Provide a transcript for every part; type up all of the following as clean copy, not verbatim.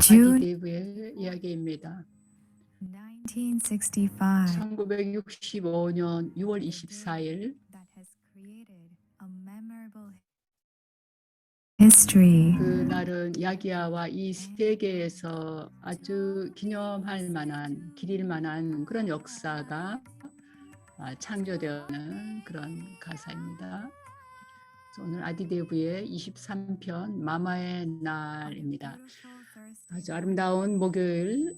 June 아디데브의 이야기입니다. 1965. 1965년 6월 24일 That has created a memorable history. 그날은 야기야와 이 세계에서 아주 기념할 만한, 기릴 만한 그런 역사가 창조되는 그런 가사입니다. 오늘 아디데브의 23편 마마의 날입니다. 아주 아름다운 목요일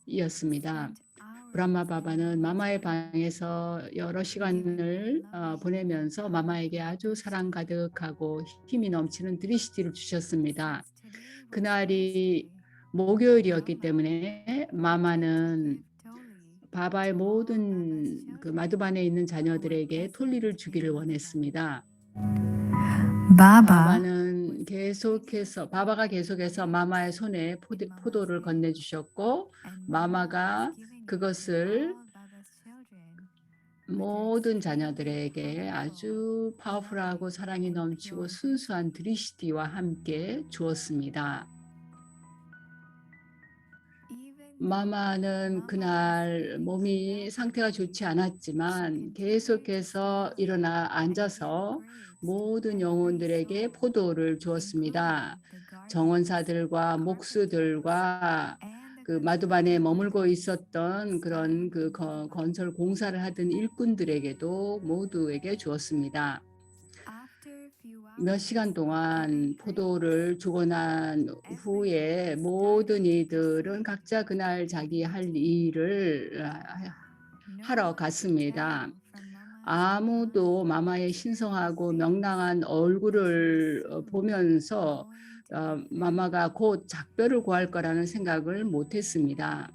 아침이었습니다. 브라마 바바는 마마의 방에서 여러 시간을 보내면서 마마에게 아주 사랑 가득하고 힘이 넘치는 드리시티를 주셨습니다. 그날이 목요일이었기 때문에 마마는 바바의 모든 그 마두반에 있는 자녀들에게 톨리를 주기를 원했습니다. 바바가 계속해서 마마의 손에 포도를 건네주셨고 마마가 그것을 모든 자녀들에게 아주 파워풀하고 사랑이 넘치고 순수한 드리시티와 함께 주었습니다. 마마는 그날 몸이 상태가 좋지 않았지만 계속해서 일어나 앉아서 모든 영혼들에게 포도를 주었습니다. 정원사들과 목수들과 그 마두반에 머물고 있었던 그런 그 건설 공사를 하던 일꾼들에게도 모두에게 주었습니다. 몇 시간 동안 포도를 주고 난 후에 모든 이들은 각자 그날 자기 할 일을 하러 갔습니다. 아무도 마마의 신성하고 명랑한 얼굴을 보면서 마마가 곧 작별을 구할 거라는 생각을 못했습니다.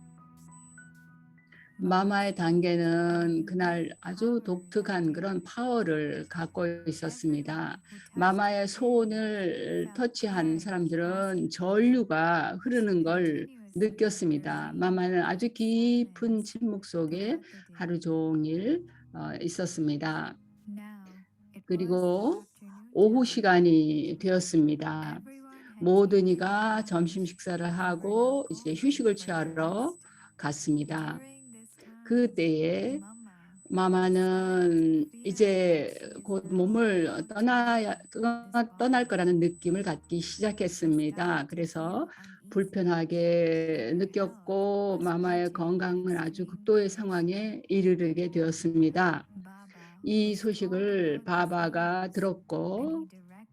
마마의 단계는 그날 아주 독특한 그런 파워를 갖고 있었습니다. 마마의 손을 터치한 사람들은 전류가 흐르는 걸 느꼈습니다. 마마는 아주 깊은 침묵 속에 하루 종일 있었습니다. 그리고 오후 시간이 되었습니다. 모든 이가 점심 식사를 하고 이제 휴식을 취하러 갔습니다. 그때에 마마는 이제 곧 몸을 떠날 거라는 느낌을 갖기 시작했습니다. 그래서 불편하게 느꼈고 마마의 건강은 아주 극도의 상황에 이르게 되었습니다. 이 소식을 바바가 들었고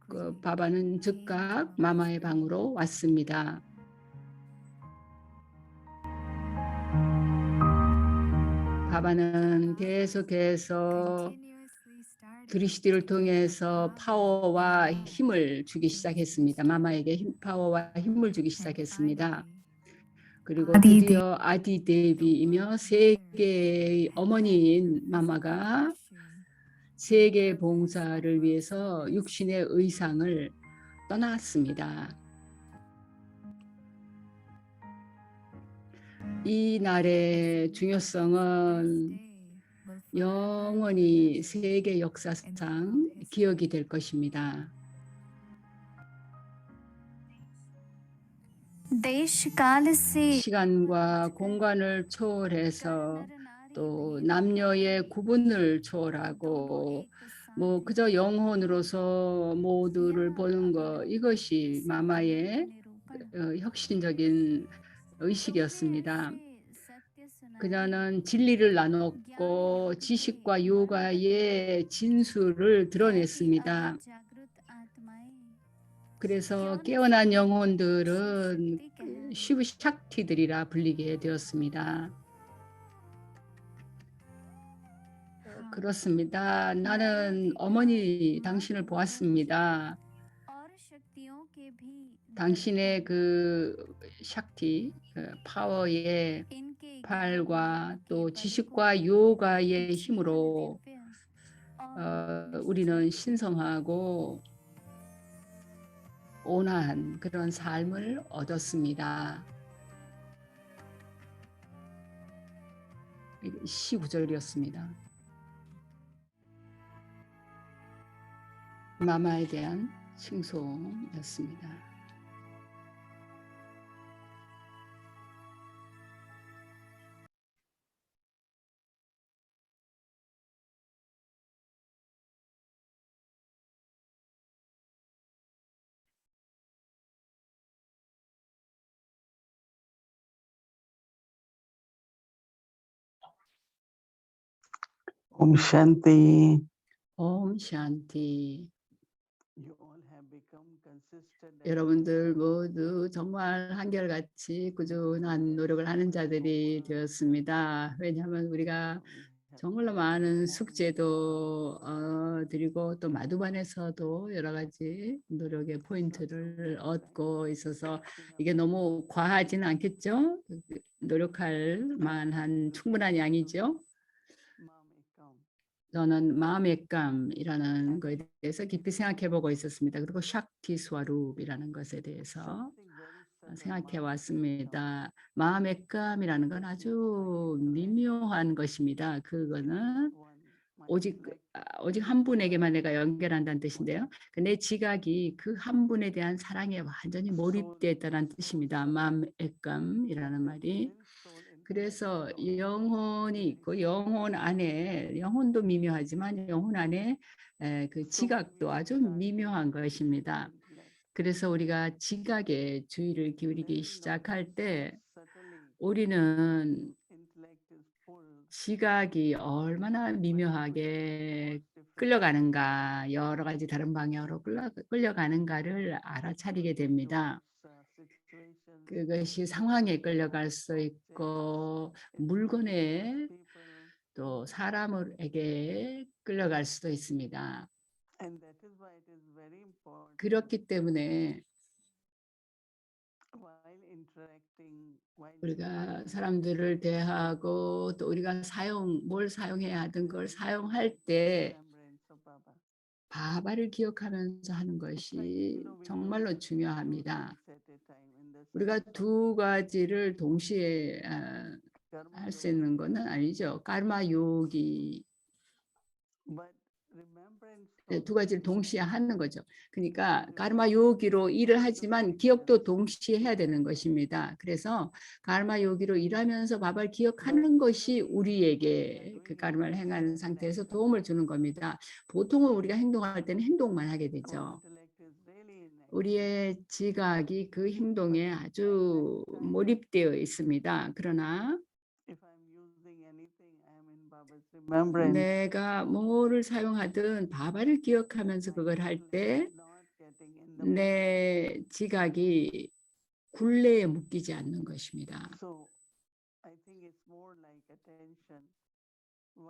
그 바바는 즉각 마마의 방으로 왔습니다. 바바는 계속해서 드리시티를 통해서 파워와 힘을 주기 시작했습니다. 마마에게 파워와 힘을 주기 시작했습니다. 그리고 드디어 아디데비이며 세계의 어머니인 마마가 세계 봉사를 위해서 육신의 의상을 떠났습니다. 이 날의 중요성은 영원히 세계 역사상 기억이 될 것입니다. 시간과 공간을 초월해서 또 남녀의 구분을 초월하고 뭐 그저 영혼으로서 모두를 보는 것, 이것이 마마의 혁신적인 의식이었습니다. 그녀는 진리를 나눴고 지식과 요가의 진수를 드러냈습니다. 그래서 깨어난 영혼들은 시브 샥티들이라 불리게 되었습니다. 그렇습니다. 나는 어머니 당신을 보았습니다. 당신의 그 샥티, 파워의 발과 또 지식과 요가의 힘으로 우리는 신성하고 온화한 그런 삶을 얻었습니다. 시구절이었습니다. 마마에 대한 칭송이었습니다. Om Shanti. 옴 샨티. You all have become consistent and 여러분들 모두 정말 한결같이 꾸준한 노력을 하는 자들이 되었습니다. 왜냐하면 우리가 정말로 많은 숙제도 드리고 또 마두반에서도 여러 가지 노력의 포인트를 얻고 있어서 이게 너무 과하지는 않겠죠? 노력할 만한 충분한 양이죠. 저는 마음의 감이라는 것에 대해서 깊이 생각해 보고 있었습니다. 그리고 샥티 스와룹이라는 것에 대해서 생각해 왔습니다. 마음의 감이라는 건 아주 미묘한 것입니다. 그거는 오직 한 분에게만 내가 연결한다는 뜻인데요. 내 지각이 그 한 분에 대한 사랑에 완전히 몰입되어 있다는 뜻입니다. 마음의 감이라는 말이. 그래서 영혼이 있고 영혼 안에, 영혼도 미묘하지만 영혼 안에 그 지각도 아주 미묘한 것입니다. 그래서 우리가 지각에 주의를 기울이기 시작할 때 우리는 지각이 얼마나 미묘하게 끌려가는가, 여러 가지 다른 방향으로 끌려가는가를 알아차리게 됩니다. 그것이 상황에 끌려갈 수 있고 물건에 또 사람에게 끌려갈 수도 있습니다. 그렇기 때문에 우리가 사람들을 대하고 또 우리가 뭘 사용해야 하든 걸 사용할 때 바바를 기억하면서 하는 것이 정말로 중요합니다. 우리가 두 가지를 동시에 할 수 있는 것은 아니죠. 카르마 요기 두 가지를 동시에 하는 거죠. 그러니까 카르마 요기로 일을 하지만 기억도 동시에 해야 되는 것입니다. 그래서 카르마 요기로 일하면서 바바를 기억하는 것이 우리에게 그 카르마를 행하는 상태에서 도움을 주는 겁니다. 보통은 우리가 행동할 때는 행동만 하게 되죠. 우리의 지각이 그 행동에 아주 몰입되어 있습니다. 그러나 내가 뭐를 사용하든 바바를 기억하면서 그걸 할 때 내 지각이 굴레에 묶이지 않는 것입니다.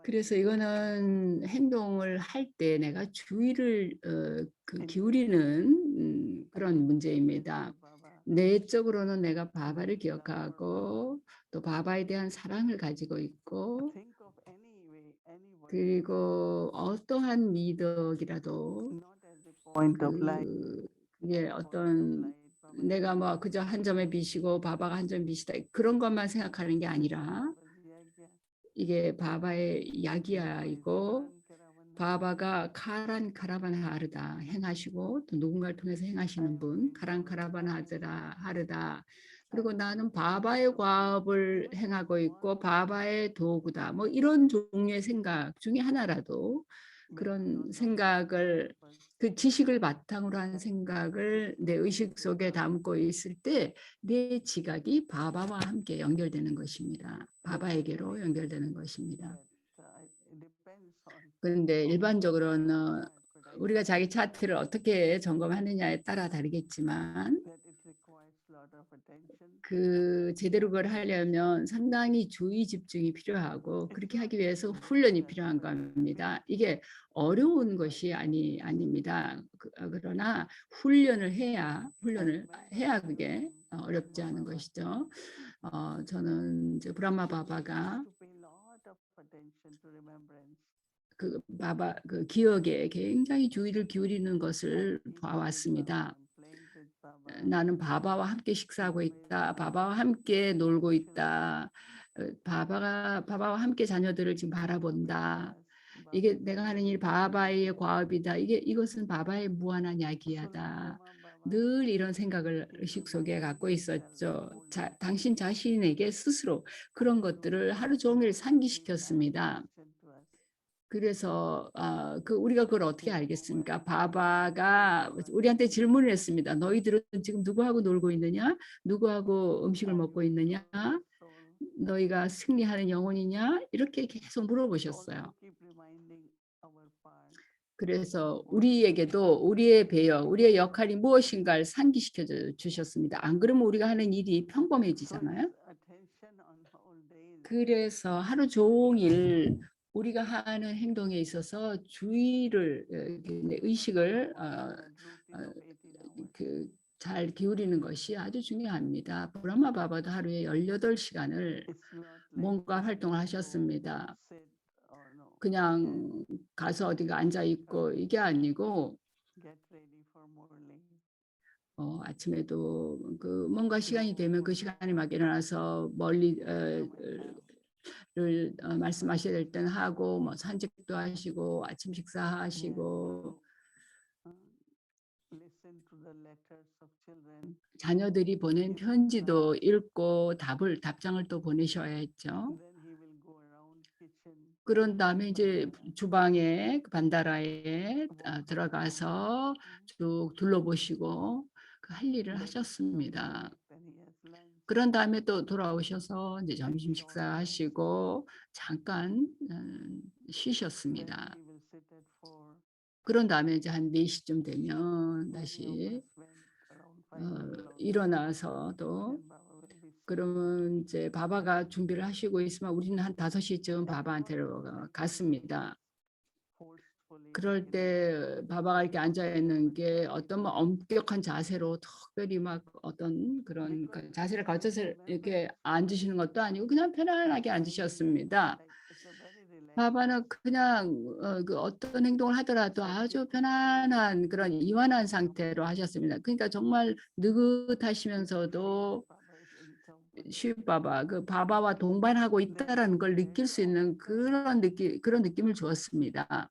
그래서 이거는 행동을 할 때 내가 주의를 기울이는 그런 문제입니다. 내적으로는 내가 바바를 기억하고 또 바바에 대한 사랑을 가지고 있고 그리고 어떠한 미덕이라도 그게 어떤 내가 뭐 그저 한 점의 빛이고 바바가 한 점의 빛이다 그런 것만 생각하는 게 아니라 이게 바바의 야기야이고 바바가 카란 카라반 하르다 행하시고 또 누군가를 통해서 행하시는 분 카란 카라반 하르다 그리고 나는 바바의 과업을 행하고 있고 바바의 도구다 뭐 이런 종류의 생각 중에 하나라도 그런 생각을 그 지식을 바탕으로 한 생각을 내 의식 속에 담고 있을 때 내 지각이 바바와 함께 연결되는 것입니다. 바바에게로 연결되는 것입니다. 그런데 일반적으로는 우리가 자기 차트를 어떻게 점검하느냐에 따라 다르겠지만 그 제대로 그걸 하려면 상당히 주의 집중이 필요하고 그렇게 하기 위해서 훈련이 필요한 겁니다. 이게 어려운 것이 아닙니다. 그러나 훈련을 해야 그게 어렵지 않은 것이죠. 저는 이제 브라마 바바가 그 바바 그 기억에 굉장히 주의를 기울이는 것을 봐왔습니다. 나는 바바와 함께 식사하고 있다. 바바와 함께 놀고 있다. 바바와 함께 자녀들을 지금 바라본다. 이게 내가 하는 일 바바의 과업이다. 이것은 바바의 무한한 야기야다. 늘 이런 생각을 의식 속에 갖고 있었죠. 당신 자신에게 스스로 그런 것들을 하루 종일 상기시켰습니다. 그래서 우리가 그걸 어떻게 알겠습니까? 바바가 우리한테 질문을 했습니다. 너희들은 지금 누구하고 놀고 있느냐? 누구하고 음식을 먹고 있느냐? 너희가 승리하는 영혼이냐? 이렇게 계속 물어보셨어요. 그래서 우리에게도 우리의 배역, 우리의 역할이 무엇인가를 상기시켜 주셨습니다. 안 그러면 우리가 하는 일이 평범해지잖아요. 그래서 하루 종일 우리가 하는 행동에 있어서 주의를 의식을 잘 기울이는 것이 아주 중요합니다. 브라마 바바도 하루에 18시간을 뭔가 활동을 하셨습니다. 그냥 가서 어디가 앉아 있고 이게 아니고 아침에도 그 뭔가 시간이 되면 그 시간에 막 일어나서 멀리 말씀하셔야 될 때는 하고 뭐 산책도 하시고 아침 식사하시고 자녀들이 보낸 편지도 읽고 답장을 또 보내셔야 했죠. 그런 다음에 이제 주방에 반다라에 들어가서 쭉 둘러보시고 그 할 일을 하셨습니다. 그런 다음에 또 돌아오셔서 이제 점심 식사하시고 잠깐 쉬셨습니다. 그런 다음에 이제 한 4시쯤 되면 다시 일어나서 또 그러면 이제 바바가 준비를 하시고 있으면 우리는 한 5시쯤 바바한테로 갔습니다. 그럴 때 바바가 이렇게 앉아 있는 게 어떤 뭐 엄격한 자세로 특별히 막 어떤 그런 자세를 거쳐서 이렇게 앉으시는 것도 아니고 그냥 편안하게 앉으셨습니다. 바바는 그냥 그 어떤 행동을 하더라도 아주 편안한 그런 이완한 상태로 하셨습니다. 그러니까 정말 느긋하시면서도 쉬바바 그 바바와 동반하고 있다라는 걸 느낄 수 있는 그런 느낌을 주었습니다.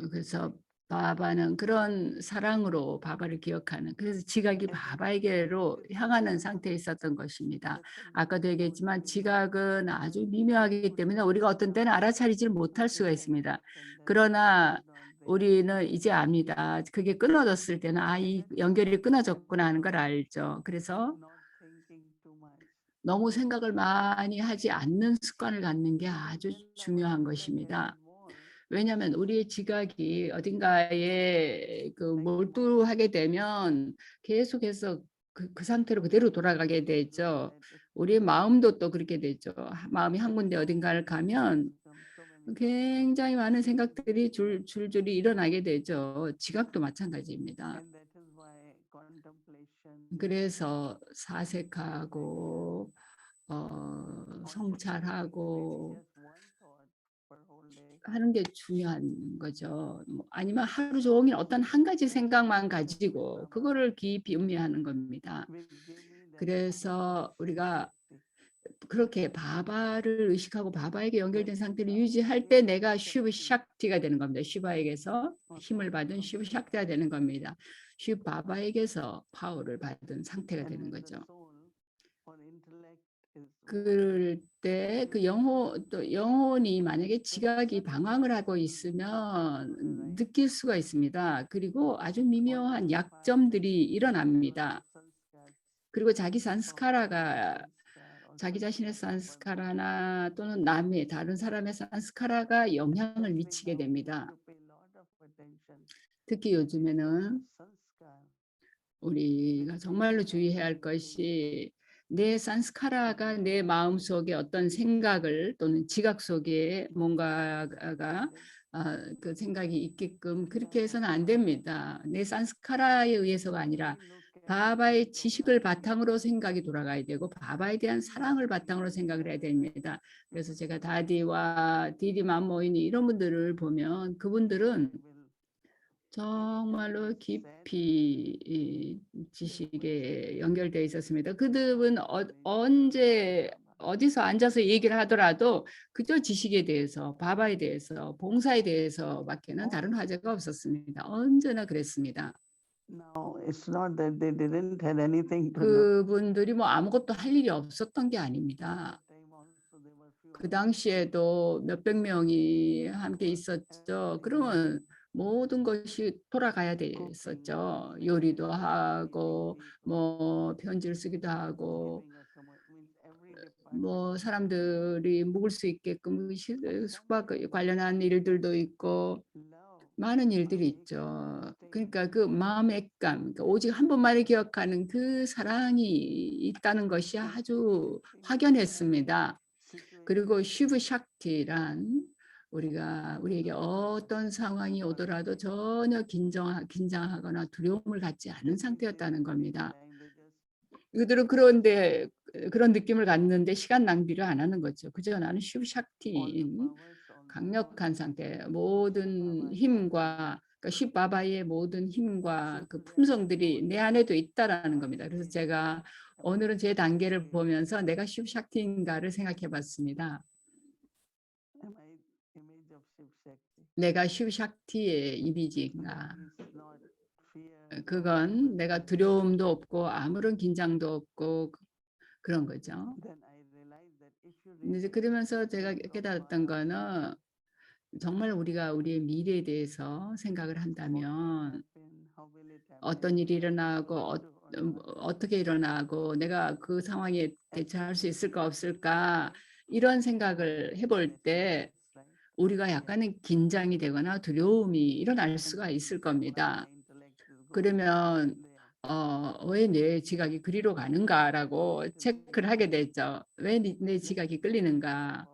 그래서 바바는 그런 사랑으로 바바를 기억하는 그래서 지각이 바바에게로 향하는 상태에 있었던 것입니다. 아까도 얘기했지만 지각은 아주 미묘하기 때문에 우리가 어떤 때는 알아차리질 못할 수가 있습니다. 그러나 우리는 이제 압니다. 그게 끊어졌을 때는 이 연결이 끊어졌구나 하는 걸 알죠. 그래서 너무 생각을 많이 하지 않는 습관을 갖는 게 아주 중요한 것입니다. 왜냐하면 우리의 지각이 어딘가에 몰두하게 되면 계속해서 그 상태로 그대로 돌아가게 되죠. 우리의 마음도 또 그렇게 되죠. 마음이 한 군데 어딘가를 가면 굉장히 많은 생각들이 줄줄이 일어나게 되죠. 지각도 마찬가지입니다. 그래서 사색하고 성찰하고 하는 게 중요한 거죠. 아니면 하루 종일 어떤 한 가지 생각만 가지고 그거를 깊이 음미하는 겁니다. 그래서 우리가 그렇게 바바를 의식하고 바바에게 연결된 상태를 유지할 때 내가 슈브 샥티가 되는 겁니다. 슈바에게서 힘을 받은 슈브 샥티가 되는 겁니다. 슈 바바에게서 파워를 받은 상태가 되는 거죠. 그럴 때 그 영혼이 만약에 지각이 방황을 하고 있으면 느낄 수가 있습니다. 그리고 아주 미묘한 약점들이 일어납니다. 그리고 자기 자신의 산스카라나 또는 다른 사람의 산스카라가 영향을 미치게 됩니다. 특히 요즘에는 우리가 정말로 주의해야 할 것이 내 산스카라가 내 마음속에 어떤 생각을 또는 지각 속에 뭔가가 그 생각이 있게끔 그렇게 해서는 안 됩니다. 내 산스카라에 의해서가 아니라 바바의 지식을 바탕으로 생각이 돌아가야 되고 바바에 대한 사랑을 바탕으로 생각을 해야 됩니다. 그래서 제가 다디와 디디 맘모이니 이런 분들을 보면 그분들은 정말로 깊이 지식에 연결되어 있었습니다. 그들은 언제 어디서 앉아서 얘기를 하더라도 그저 지식에 대해서 바바에 대해서 봉사에 대해서밖에는 다른 화제가 없었습니다. 언제나 그랬습니다. 그분들이 뭐 아무것도 할 일이 없었던 게 아닙니다. 그 당시에도 몇백 명이 함께 있었죠. 그러면 모든 것이 돌아가야 됐었죠. 요리도 하고 뭐 편지를 쓰기도 하고 뭐 사람들이 묵을 수 있게끔 숙박 관련한 일들도 있고 많은 일들이 있죠. 그러니까 그 마음의 액감, 그러니까 오직 한 분만을 기억하는 그 사랑이 있다는 것이 아주 확연했습니다. 그리고 쉬브 샥티란 우리에게 어떤 상황이 오더라도 전혀 긴장하거나 두려움을 갖지 않은 상태였다는 겁니다. 그들은 그런데 그런 느낌을 갖는데 시간 낭비를 안 하는 거죠. 그저 나는 쉬브 샥티인 강력한 상태, 모든 힘과 그러니까 쉽바바의 모든 힘과 그 품성들이 내 안에도 있다라는 겁니다. 그래서 제가 오늘은 제 단계를 보면서 내가 쉽 샥티인가를 생각해 봤습니다. 내가 쉽 샥티의 이미지인가. 그건 내가 두려움도 없고 아무런 긴장도 없고 그런 거죠. 이제 그러면서 제가 깨달았던 거는 정말 우리가 우리의 미래에 대해서 생각을 한다면 어떤 일이 일어나고 어떻게 일어나고 내가 그 상황에 대처할 수 있을까 없을까 이런 생각을 해볼 때 우리가 약간의 긴장이 되거나 두려움이 일어날 수가 있을 겁니다. 그러면 왜 내 지각이 그리로 가는가라고 체크를 하게 되죠. 왜 내 지각이 끌리는가.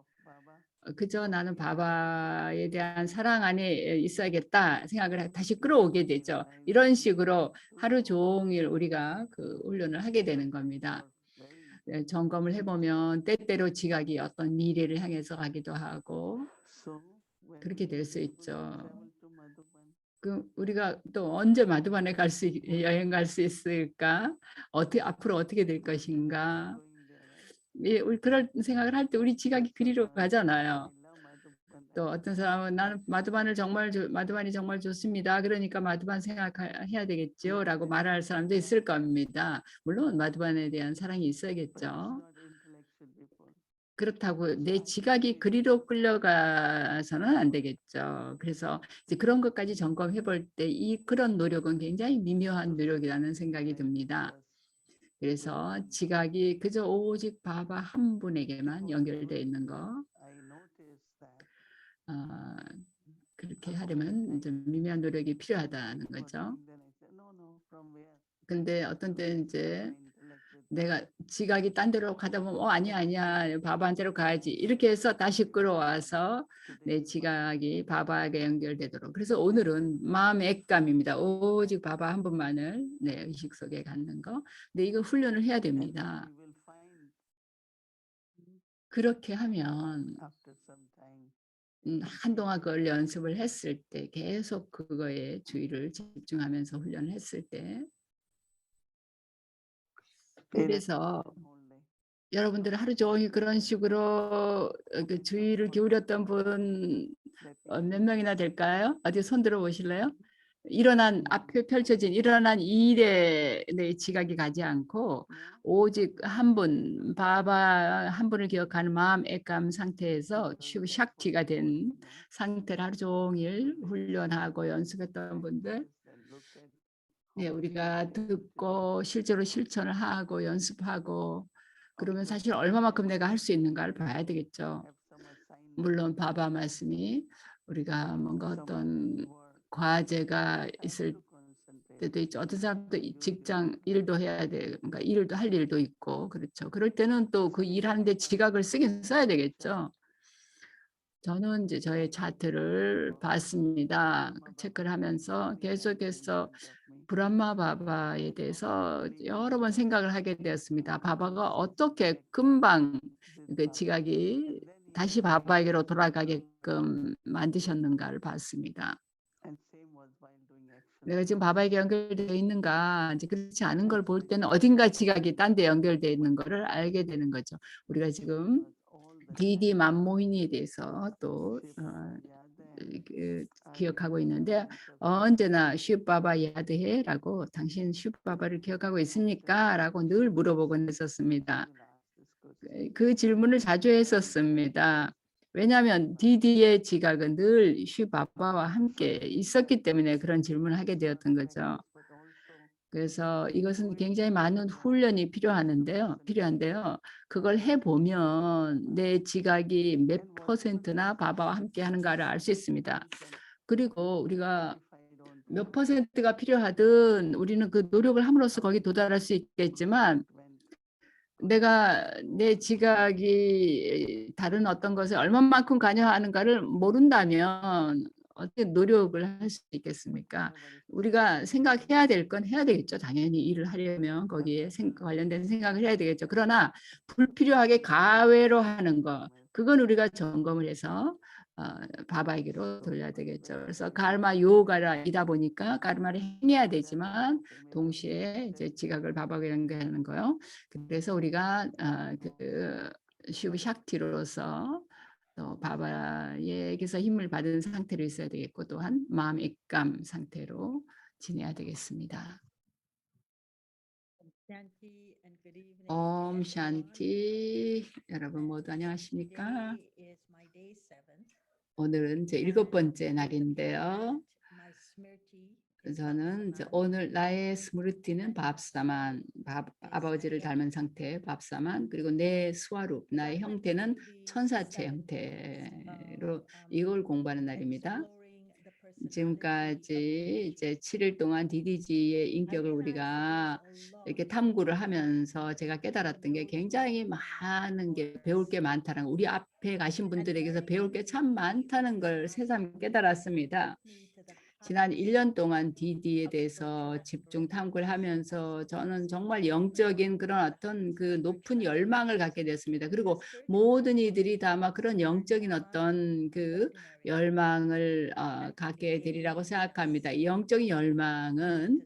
그저 나는 바바에 대한 사랑 안에 있어야겠다 생각을 다시 끌어오게 되죠. 이런 식으로 하루 종일 우리가 그 훈련을 하게 되는 겁니다. 점검을 해보면 때때로 지각이 어떤 미래를 향해서 가기도 하고 그렇게 될 수 있죠. 우리가 또 언제 마두반에 여행 갈 수 있을까? 앞으로 어떻게 될 것인가? 우리 그럴 생각을 할 때 우리 지각이 그리로 가잖아요. 또 어떤 사람은 나는 마두반이 정말 좋습니다. 그러니까 마두반 생각해야 되겠죠 라고 말할 사람도 있을 겁니다. 물론 마두반에 대한 사랑이 있어야겠죠. 그렇다고 내 지각이 그리로 끌려가서는 안 되겠죠. 그래서 이제 그런 것까지 점검해 볼 때 그런 노력은 굉장히 미묘한 노력이라는 생각이 듭니다. 그래서 지각이 그저 오직 바바 한 분에게만 연결되어 있는 거. 그렇게 하려면 좀 미묘한 노력이 필요하다는 거죠. 근데 어떤 때는 이제 내가 지각이 딴 데로 가다 보면 아니야 바바한테로 가야지 이렇게 해서 다시 끌어와서 내 지각이 바바에게 연결되도록. 그래서 오늘은 마음의 액감입니다. 오직 바바 한 분만을 내 의식 속에 갖는 거. 근데 이거 훈련을 해야 됩니다. 그렇게 하면 한동안 그걸 연습을 했을 때 계속 그거에 주의를 집중하면서 훈련을 했을 때 그래서 여러분들 하루 종일 그런 식으로 그 주의를 기울였던 분 몇 명이나 될까요? 어디 손 들어 보실래요? 앞에 펼쳐진 일어난 일에 내 지각이 가지 않고 오직 한 분, 바바 한 분을 기억하는 마음 액감 상태에서 샥티가 된 상태를 하루 종일 훈련하고 연습했던 분들, 네, 우리가 듣고 실제로 실천을 하고 연습하고 그러면 사실 얼마만큼 내가 할 수 있는가를 봐야 되겠죠. 물론 바바 말씀이 우리가 뭔가 어떤 과제가 있을 때도 있죠. 어떤 사람도 직장 일도 해야 돼. 그러니까 일도 할 일도 있고 그렇죠. 그럴 때는 또 그 일하는데 지각을 쓰긴 써야 되겠죠. 저는 이제 저의 차트를 봤습니다. 체크를 하면서 계속해서 브라마 바바에 대해서 여러 번 생각을 하게 되었습니다. 바바가 어떻게 금방 그 지각이 다시 바바에게로 돌아가게끔 만드셨는가를 봤습니다. 내가 지금 바바에게 연결되어 있는가, 이제 그렇지 않은 걸 볼 때는 어딘가 지각이 딴 데 연결되어 있는 거를 알게 되는 거죠. 우리가 지금 디디 만모인에 대해서 또 기억하고 있는데 언제나 슈바바 야드해 라고 당신 슈바바를 기억하고 있습니까? 라고 늘 물어보곤 했었습니다. 그 질문을 자주 했었습니다. 왜냐하면 디디의 지각은 늘 슈바바와 함께 있었기 때문에 그런 질문을 하게 되었던 거죠. 그래서 이것은 굉장히 많은 훈련이 필요한데요. 그걸 해보면 내 지각이 몇 %나 바바와 함께 하는가를 알 수 있습니다. 그리고 우리가 몇 %가 필요하든 우리는 그 노력을 함으로써 거기 도달할 수 있겠지만, 내가 내 지각이 다른 어떤 것에 얼마만큼 관여하는가를 모른다면 어떻게 노력을 할 수 있겠습니까? 우리가 생각해야 될 건 해야 되겠죠. 당연히 일을 하려면 거기에 관련된 생각을 해야 되겠죠. 그러나 불필요하게 가외로 하는 거, 그건 우리가 점검을 해서 바바에게로 돌려야 되겠죠. 그래서 가르마 요가이다 보니까 가르마를 행해야 되지만 동시에 이제 지각을 바바에게 연결하는 거요. 그래서 우리가 그 슈브 샥티로서 또 바바에게서 힘을 받은 상태로 있어야 되겠고, 또한 마음 액감 상태로 지내야 되겠습니다. 옴 샨티. 여러분 모두 안녕하십니까? 오늘은 제 7번째 날인데요. 저는 이제 오늘 나의 스무르티는 밥사만, 아버지를 닮은 상태 밥사만, 그리고 내 스와룹, 나의 형태는 천사체 형태로 이걸 공부하는 날입니다. 지금까지 이제 7일 동안 DDG의 인격을 우리가 이렇게 탐구를 하면서 제가 깨달았던 게 굉장히 많은 게 배울 게 많다는 거, 우리 앞에 가신 분들에게서 배울 게 참 많다는 걸 새삼 깨달았습니다. 지난 1년 동안 DD에 대해서 집중 탐구를 하면서 저는 정말 영적인 그런 어떤 그 높은 열망을 갖게 됐습니다. 그리고 모든 이들이 다 아마 그런 영적인 어떤 그 열망을 갖게 되리라고 생각합니다. 이 영적인 열망은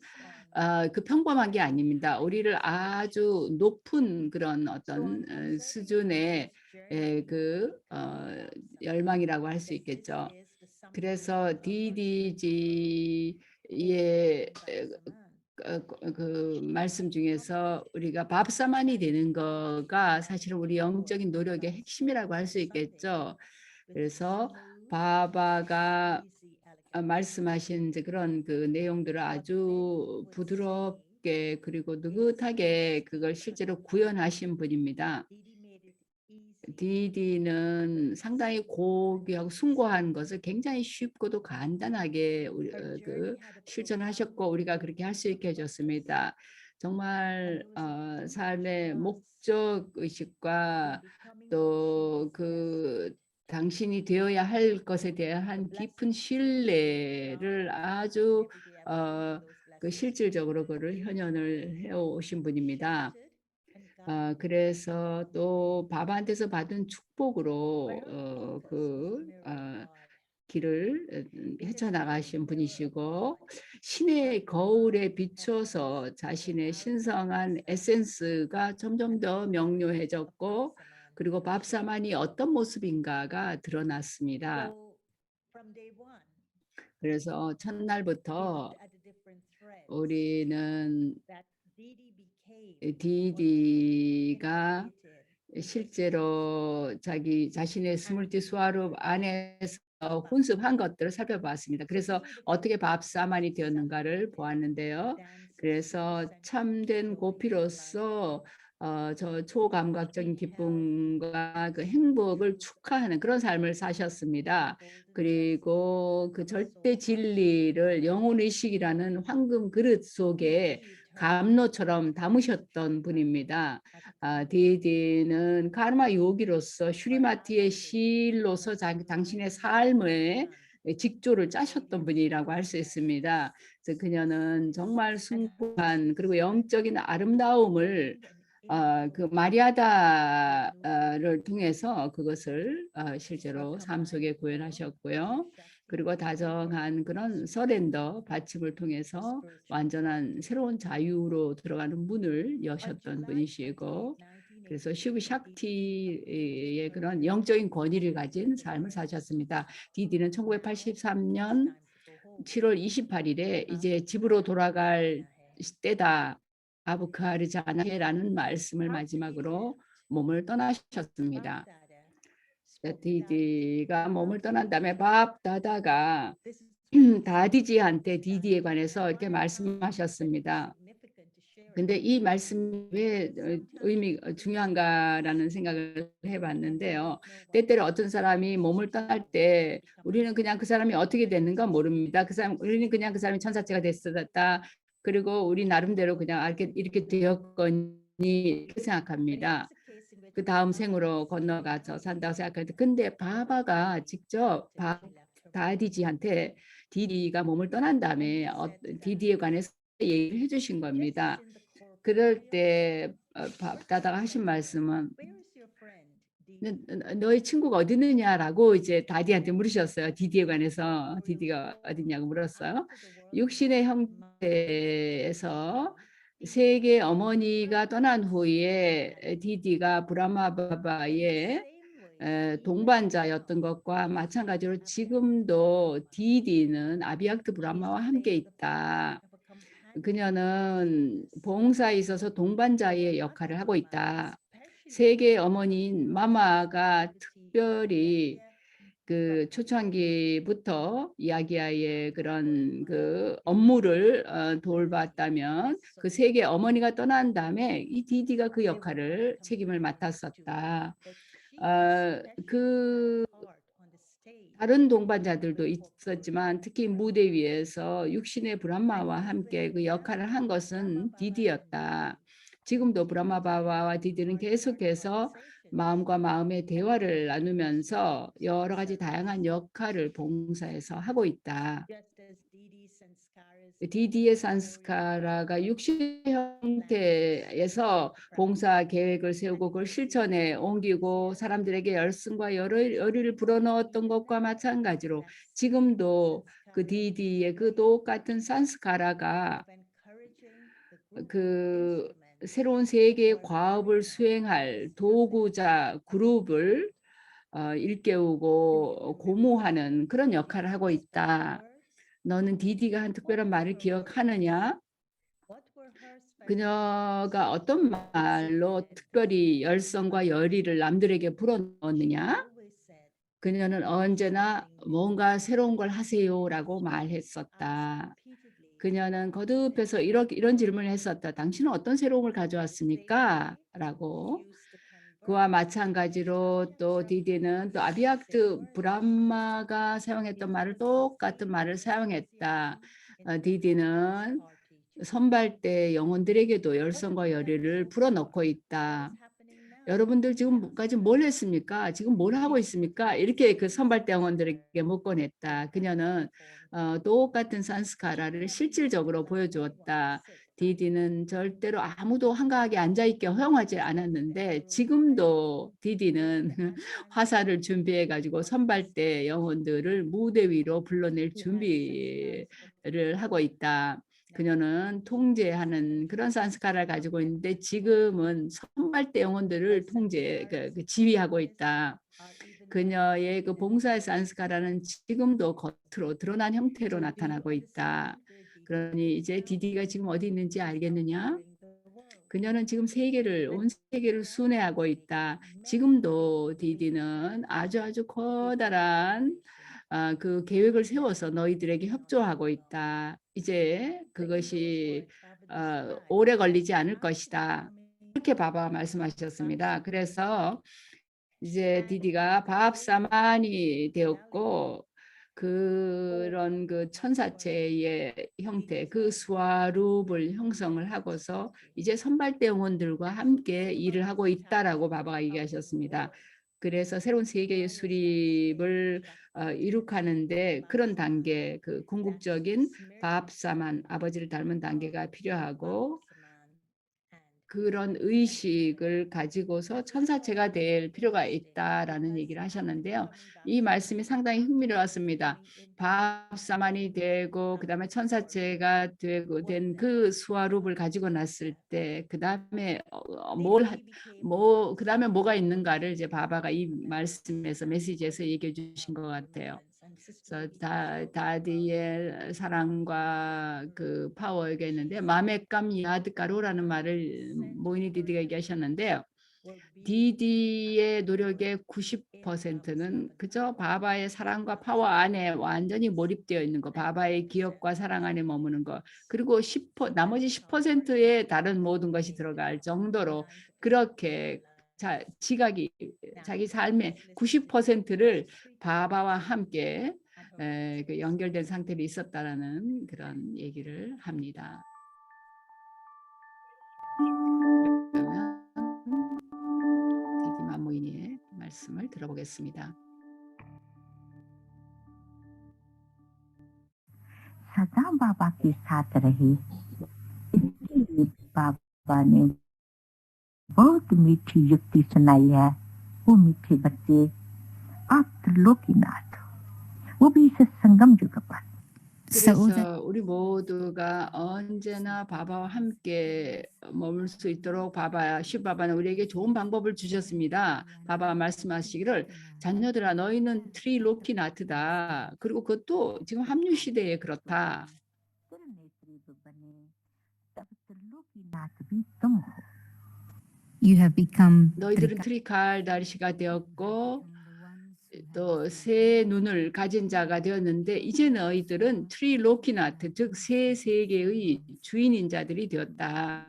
그 평범한 게 아닙니다. 우리를 아주 높은 그런 어떤 수준의 그 열망이라고 할 수 있겠죠. 그래서 DDG의 그 말씀 중에서 우리가 밥사만이 되는 거가 사실은 우리 영적인 노력의 핵심이라고 할 수 있겠죠. 그래서 바바가 말씀하신 이제 그런 그 내용들을 아주 부드럽게 그리고 느긋하게 그걸 실제로 구현하신 분입니다. DD는 상당히 고귀하고 숭고한 것을 굉장히 쉽고도 간단하게 그 실천하셨고 우리가 그렇게 할 수 있게 해줬습니다. 정말 삶의 목적 의식과 또 그 당신이 되어야 할 것에 대한 깊은 신뢰를 아주 그 실질적으로 그를 현현을 해오신 분입니다. 그래서 또 바바한테서 받은 축복으로 길을 헤쳐나가신 분이시고, 신의 거울에 비춰서 자신의 신성한 에센스가 점점 더 명료해졌고, 그리고 밥사만이 어떤 모습인가가 드러났습니다. 그래서 첫날부터 우리는 DD가 실제로 자신의 스물티 수아룹 안에서 훈습한 것들을 살펴봤습니다. 그래서 어떻게 밥사만이 되었는가를 보았는데요. 그래서 참된 고피로서 저 초감각적인 기쁨과 그 행복을 축하하는 그런 삶을 사셨습니다. 그리고 그 절대 진리를 영혼의식이라는 황금 그릇 속에 감로처럼 담으셨던 분입니다. 디디는 카르마 요기로서 슈리마티의 시일로서 당신의 삶의 직조를 짜셨던 분이라고 할 수 있습니다. 그래서 그녀는 정말 숭고한 그리고 영적인 아름다움을 그 마리아다를 통해서 그것을 실제로 삶 속에 구현하셨고요. 그리고 다정한 그런 서렌더 바침을 통해서 완전한 새로운 자유로 들어가는 문을 여셨던 분이시고, 그래서 시브 샥티의 그런 영적인 권위를 가진 삶을 사셨습니다. 디디는 1983년 7월 28일에 이제 집으로 돌아갈 때다 아부카르자나라는 말씀을 마지막으로 몸을 떠나셨습니다. 디디가 몸을 떠난 다음에 밥다다가 다디지한테 디디에 관해서 이렇게 말씀하셨습니다. 근데 이 말씀이 왜 중요한가라는 생각을 해봤는데요. 때때로 어떤 사람이 몸을 떠날 때 우리는 그냥 그 사람이 어떻게 됐는가 모릅니다. 우리는 그냥 그 사람이 천사체가 됐었다. 그리고 우리 나름대로 그냥 이렇게 되었거니 이렇게 생각합니다. 그 다음 생으로 건너가서 산다고 생각하는데, 근데 바바가 직접 다디지한테 디디가 몸을 떠난 다음에 디디에 관해서 얘기를 해주신 겁니다. 그럴 때 다다가 하신 말씀은 너의 친구가 어디 있느냐라고 이제 다디한테 물으셨어요. 디디에 관해서 디디가 어디냐고 물었어요. 육신의 형태에서 세계 어머니가 떠난 후에 디디가 브라마바바의 동반자였던 것과 마찬가지로 지금도 디디는 아비약트 브라마와 함께 있다. 그녀는 봉사에 있어서 동반자의 역할을 하고 있다. 세계 어머니인 마마가 특별히 그 초창기부터 이야기아의 그런 그 업무를 돌봤다면 그 세계 어머니가 떠난 다음에 이 디디가 그 역할을 책임을 맡았었다. 그 다른 동반자들도 있었지만 특히 무대 위에서 육신의 브라마와 함께 그 역할을 한 것은 디디였다. 지금도 브라마바바와 디디는 계속해서 마음과 마음의 대화를 나누면서 여러 가지 다양한 역할을 봉사에서 하고 있다. 디디의 산스카라가 육신 형태에서 봉사 계획을 세우고 그걸 실천에 옮기고 사람들에게 열심과 열의를 불어넣었던 것과 마찬가지로 지금도 그 디디의 그 똑같은 산스카라가 그 새로운 세계의 과업을 수행할 도구자 그룹을 일깨우고 고무하는 그런 역할을 하고 있다. 너는 디디가 한 특별한 말을 기억하느냐? 그녀가 어떤 말로 특별히 열성과 열의를 남들에게 불어넣었느냐? 그녀는 언제나 뭔가 새로운 걸 하세요라고 말했었다. 그녀는 거듭해서 이런 질문을 했었다. 당신은 어떤 새로운 걸 가져왔습니까? 라고. 그와 마찬가지로 또 디디는 또 아비약트 브람마가 사용했던 말을 똑같은 말을 사용했다. 디디는 선발대 영혼들에게도 열성과 열의를 불어넣고 있다. 여러분들 지금까지 뭘 했습니까? 지금 뭘 하고 있습니까? 이렇게 그 선발대 영혼들에게 묻곤 했다. 그녀는 똑같은 산스카라를 실질적으로 보여주었다. 디디는 절대로 아무도 한가하게 앉아있게 허용하지 않았는데 지금도 디디는 화살을 준비해 가지고 선발대 영혼들을 무대 위로 불러낼 준비를 하고 있다. 그녀는 통제하는 그런 산스카라를 가지고 있는데 지금은 선발대 영혼들을 지휘하고 있다. 그녀의 그 봉사의 산스카라는 지금도 겉으로 드러난 형태로 나타나고 있다. 그러니 이제 디디가 지금 어디 있는지 알겠느냐? 그녀는 지금 온 세계를 순회하고 있다. 지금도 디디는 아주 커다란 그 계획을 세워서 너희들에게 협조하고 있다. 이제 그것이 오래 걸리지 않을 것이다. 이렇게 바바가 말씀하셨습니다. 그래서 이제 디디가 바합사만이 되었고 그런 그 천사체의 형태, 그 스와룹을 형성을 하고서 이제 선발대 영혼들과 함께 일을 하고 있다라고 바바가 얘기하셨습니다. 그래서 새로운 세계의 수립을 이룩하는데 그런 단계, 그 궁극적인 바합사만, 아버지를 닮은 단계가 필요하고 그런 의식을 가지고서 천사체가 될 필요가 있다라는 얘기를 하셨는데요. 이 말씀이 상당히 흥미로웠습니다. 바합사만이 되고 그다음에 천사체가 되고 된 그 수화룹을 가지고 났을 때 그다음에 그다음에 뭐가 있는가를 이제 바바가 이 말씀에서 메시지에서 얘기해 주신 것 같아요. 그래서 다디의 사랑과 그 파워 얘기했는데 마메감 야드가로라는 말을 모이니 디디가 얘기하셨는데요. 디디의 노력의 90%는 그저 바바의 사랑과 파워 안에 완전히 몰입되어 있는 거, 바바의 기억과 사랑 안에 머무는 거, 그리고 나머지 10%의 다른 모든 것이 들어갈 정도로 그렇게 지각이 자기 삶의 90%를 바바와 함께 그 연결된 상태로 있었다라는 그런 얘기를 합니다. 그러면 디디 만무인의 말씀을 들어보겠습니다. सदा बाबा के साथ रहे, इसलिए बाबा ने बहुत मीठी युक्ति सुनाई है। वो मीठे बच्चे, आप त्रिलोकीनाथ हो, वो भी इस संगम युग पर। 그래서 우리 모두가 언제나 바바와 함께 머물 수 있도록 시바바는 우리에게 좋은 방법을 주셨습니다. 바바가 말씀하시기를 자녀들아 너희는 트리로키나트다. 그리고 그것도 지금 합류 시대에 그렇다. You have become 너희들은 트리칼다리시가 되었고 또 새 눈을 가진 자가 되었는데 이제 너희들은 트리로키나트 즉 새 세계의 주인인 자들이 되었다.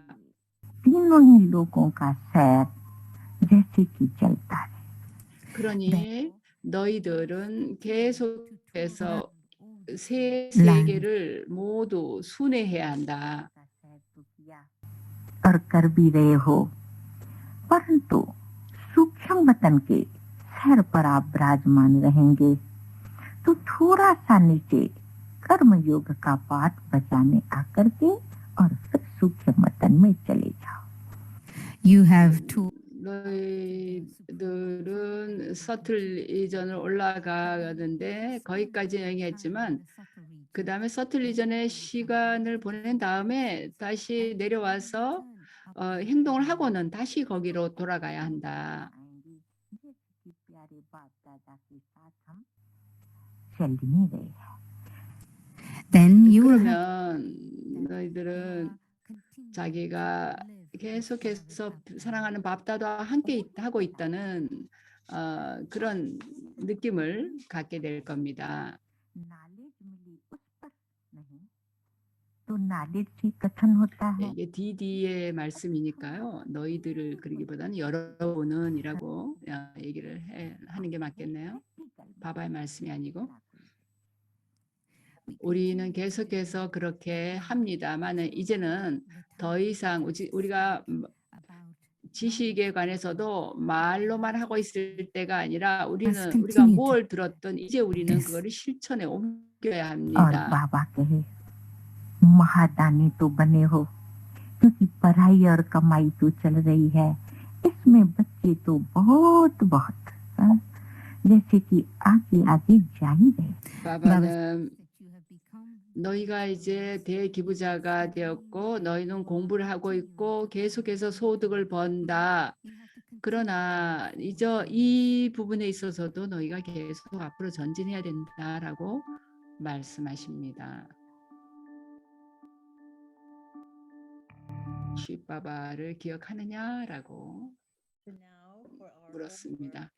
तीनों ही लोगों का सैर जैसे कि चलता है। 그러니 너희들은 계속해서 새 세계를 모두 순회해야 한다. और कर भी रहे हो, परंतु सूक्ष्म वतन के सैर पर आप विराजमान रहेंगे तो थोड़ा सा नीचे कर्म योग का पाठ बजाने आकर के और फिर सूक्ष्म वतन में चले जाओ। you have to 너희들은 서틀 이전을 올라가는데 거기까지 여행했지만 그 다음에 서틀 이전의 시간을 보낸 다음에 다시 내려와서 행동을 하고는 다시 거기로 돌아가야 한다. then you will have 그러면 너희들은 자기가 계속해서 사랑하는 밥다와 함께 하고 있다는 그런 느낌을 갖게 될 겁니다. 이게 디디의 말씀이니까요. 너희들을 그리기보다는 여러분은이라고 얘기를 하는 게 맞겠네요. 바바의 말씀이 아니고. 우리는 계속해서 그렇게 합니다만은 이제는 더 이상 우리가 지식에 관해서도 말로만 하고 있을 때가 아니라 우리가 뭘 들었든 이제 우리는 그거를 실천에 옮겨야 합니다. महादानी तो बने हो क्योंकि पढ़ाई और कमाई तो चल रही है, इसमें बच्चे तो बहुत बहुत जैसे कि आगे आगे जा ही रहे। 바바는 너희가 이제 대기부자가 되었고 너희는 공부를 하고 있고 계속해서 소득을 번다. 그러나 이제 이 부분에 있어서도 너희가 계속 앞으로 전진해야 된다라고 말씀하십니다. 시바바를 기억하느냐라고 물었습니다.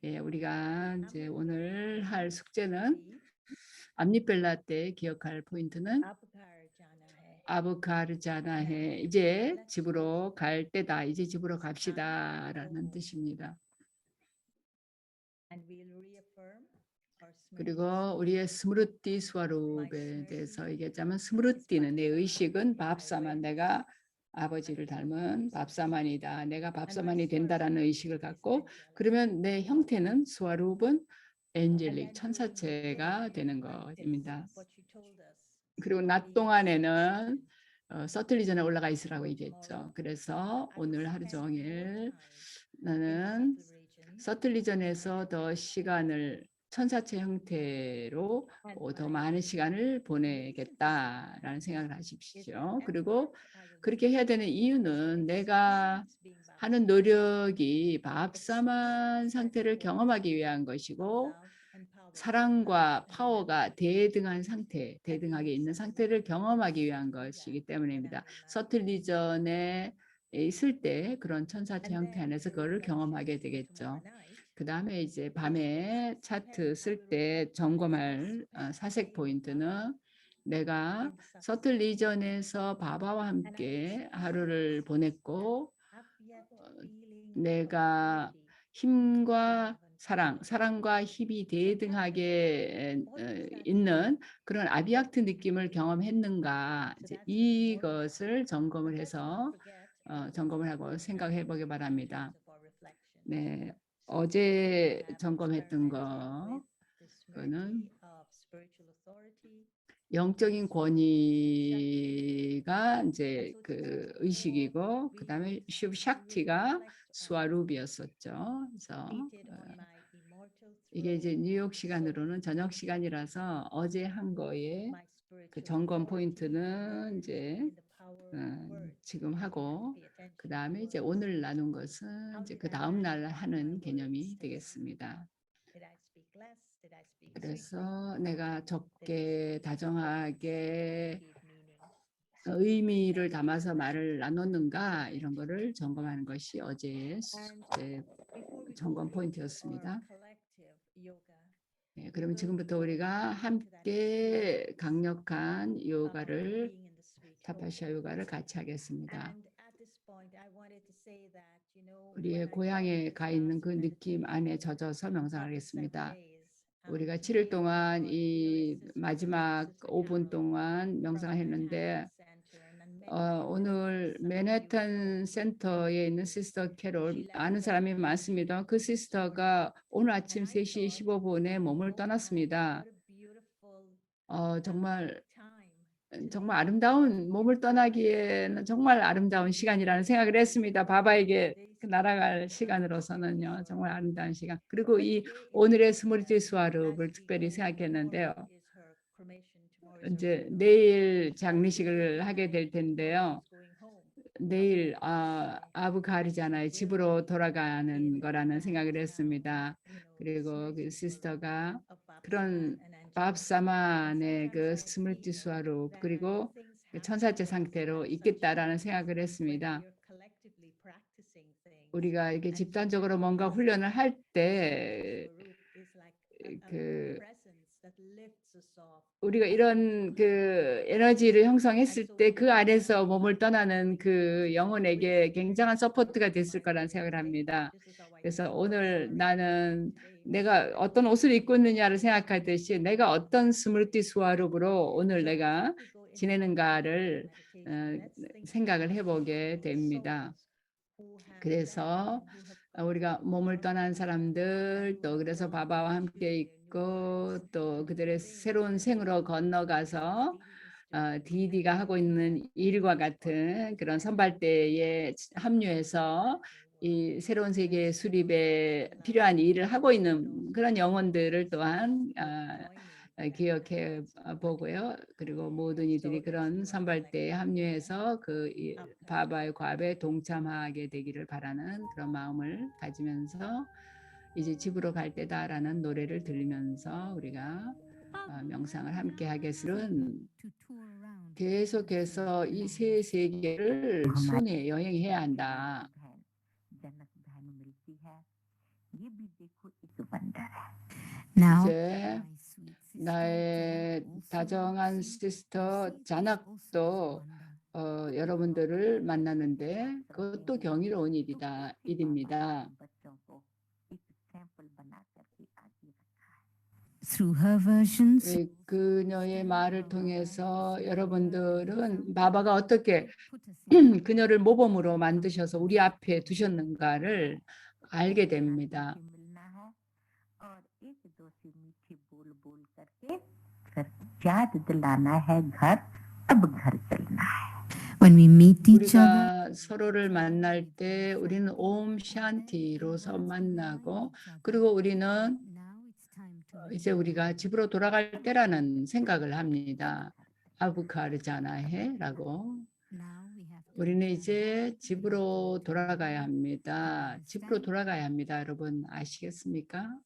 예, 우리가 이제 오늘 할 숙제는 암리벨라 때 기억할 포인트는 아부카르자나해 이제 집으로 갈 때다. 이제 집으로 갑시다라는 뜻입니다. 그리고 우리의 스무르띠 스와룹에 대해서 얘기했자면 스무르띠는 내 의식은 밥사만 내가 아버지를 닮은 밥사만이다. 내가 밥사만이 된다라는 의식을 갖고 그러면 내 형태는 스와룹은 엔젤릭 천사체가 되는 것입니다. 그리고 낮 동안에는 서틀리전에 올라가 있으라고 얘기했죠. 그래서 오늘 하루 종일 나는 서틀리전에서 더 시간을 천사체 형태로 더 많은 시간을 보내겠다라는 생각을 하십시오. 그리고 그렇게 해야 되는 이유는 내가 하는 노력이 밥사만 상태를 경험하기 위한 것이고 사랑과 파워가 대등한 상태, 대등하게 있는 상태를 경험하기 위한 것이기 때문입니다. 서틀리전에 있을 때 그런 천사체 형태 안에서 그거를 경험하게 되겠죠. 그 다음에 이제 밤에 차트 쓸 때 점검할 사색 포인트는 내가 서틀 리전에서 바바와 함께 하루를 보냈고 내가 힘과 사랑과 힘이 대등하게 있는 그런 아비악트 느낌을 경험했는가 이제 이것을 점검을 해서 점검을 하고 생각해 보기 바랍니다. 네, 어제 점검했던 거는 영적인 권위가 이제 그 의식이고 그다음에 슈브샥티가 스와룹이었었죠. 그래서 이게 이제 뉴욕 시간으로는 저녁 시간이라서 어제 한 거에 그 점검 포인트는 이제 지금 하고 그 다음에 이제 오늘 나눈 것은 이제 그 다음 날 하는 개념이 되겠습니다. 그래서 내가 적게 다정하게 의미를 담아서 말을 나눴는가 이런 거를 점검하는 것이 어제의 점검 포인트였습니다. 네, 그러면 지금부터 우리가 함께 강력한 요가를 타파샤 요가를 같이 하겠습니다. 우리의 고향에 가 있는 그 느낌 안에 젖어서 명상하겠습니다. 우리가 7일 동안 이 마지막 5분 동안 명상을 했는데 오늘 맨해튼 센터에 있는 시스터 캐롤 아는 사람이 많습니다. 그 시스터가 오늘 아침 3시 15분에 몸을 떠났습니다. 정말 아름다운 몸을 떠나기에는 정말 아름다운 시간이라는 생각을 했습니다. 바바에게 날아갈 시간으로서는요. 정말 아름다운 시간. 그리고 이 오늘의 스무르티 스와룹을 특별히 생각했는데요. 이제 내일 장례식을 하게 될 텐데요. 내일 아부가리잖아요. 집으로 돌아가는 거라는 생각을 했습니다. 그리고 그 시스터가 그런 밥사만의 그 스물티 수화로 그리고 천사체 상태로 있겠다라는 생각을 했습니다. 우리가 이렇게 집단적으로 뭔가 훈련을 할 때 우리가 이런 그 에너지를 형성했을 때 그 안에서 몸을 떠나는 그 영혼에게 굉장한 서포트가 됐을 거라는 생각을 합니다. 그래서 오늘 나는 내가 어떤 옷을 입고 있느냐를 생각하듯이 내가 어떤 스물티 수화룩으로 오늘 내가 지내는가를 생각을 해보게 됩니다. 그래서 우리가 몸을 떠난 사람들 또 그래서 바바와 함께 있고 또 그들의 새로운 생으로 건너가서 디디가 하고 있는 일과 같은 그런 선발대에 합류해서 이 새로운 세계 수립에 필요한 일을 하고 있는 그런 영혼들을 또한 기억해 보고요. 그리고 모든 이들이 그런 선발대에 합류해서 그 바바의 과업에 동참하게 되기를 바라는 그런 마음을 가지면서 이제 집으로 갈 때다라는 노래를 들으면서 우리가 명상을 함께 하겠으는 계속해서 이 세 세계를 순회 여행해야 한다. 이제 나의 다정한 시스터 자낙도 여러분들을 만나는데 그것도 경이로운 일입니다. 그녀의 말을 통해서 여러분들은 바바가 어떻게 그녀를 모범으로 만드셔서 우리 앞에 두셨는가를 알게 됩니다. When we meet each other, 우리가 서로를 만날 때 우리는 옴 샨티로서 만나고 그리고 우리는 이제 우리가 집으로 돌아갈 때라는 생각을 합니다. 아부카르자나해라고. 우리는 이제 집으로 돌아가야 합니다. 집으로 돌아가야 합니다. 여러분 아시겠습니까?